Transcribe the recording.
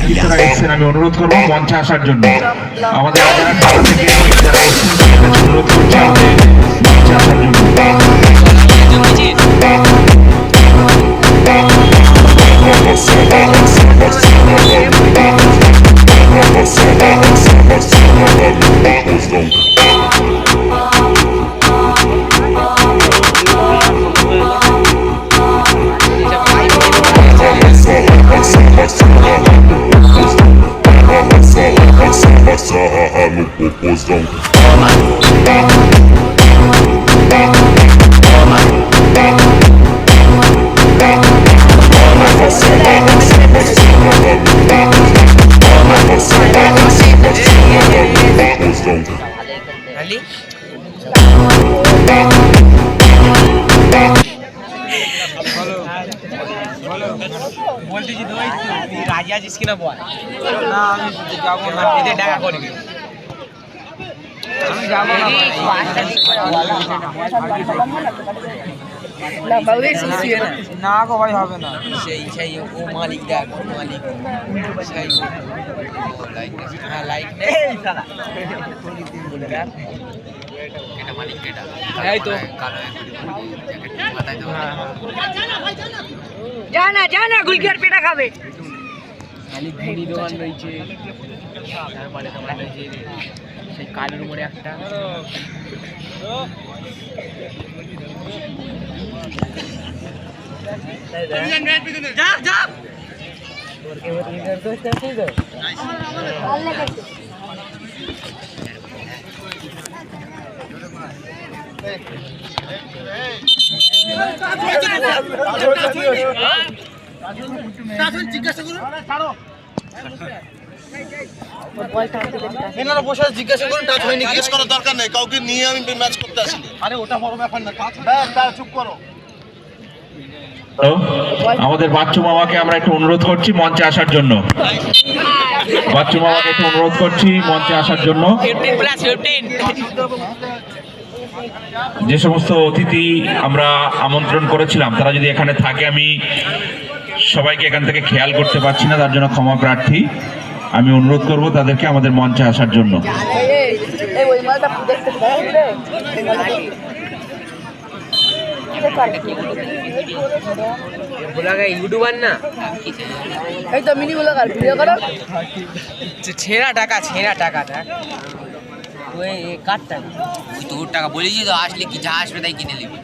নেতৃত্বরা এসেছেন আমি অনুরোধ করবো মঞ্চে আসার জন্য। আমাদের যারা ঢাকা থেকে যারা এসেছেন তাদের কাছে অনুরোধ করছি আমাদের মঞ্চে আসার জন্য। বলতেছি তো রাজি আছিস কিনা বল। না আমি যাবো না, এদের টাকা করবি। আমি যাবো না, না গো ভাই হবে না। সেই ও মালিক দেখ, ও মালিক সেই লাইক নেই বলে দেখ এটা মালিক এটা এই তো কালো মাথায় তো জানা গুলকিয়ার পেটা খাবে। খালি ঘুড়ি দোকান রয়েছে, তারপরে দোকান রয়েছে সেই কালোর উপরে একটা। এনারা বসে জিজ্ঞাসা করুন টাচ হয়নি, জিজ্ঞেস করার দরকার নেই, কাউকে নিয়ে আমি ম্যাচ করতে আসিনি। আরে ওটা বড় ব্যাপার না, চুপ করো। আমাদের বাচ্চু মামাকে আমরা একটু অনুরোধ করছি মঞ্চে আসার জন্য। বাচ্চু মামাকে একটু অনুরোধ করছি মঞ্চে আসার জন্য। যে সমস্ত অতিথি আমরা আমন্ত্রণ করেছিলাম তারা যদি এখানে থাকে, আমি সবাইকে এখান থেকে খেয়াল করতে পারছি না, তার জন্য ক্ষমা প্রার্থী। আমি অনুরোধ করব তাদেরকে আমাদের মঞ্চে আসার জন্য। ইউটিউবার না এই তো মিনি ব্লগার, ভিডিও করো। ছেঁড়া টাকা দেখ ওই কাটটা, তোর টাকা বলেছি তো, আসলে কি যা আসবে তাই কিনে নিবি।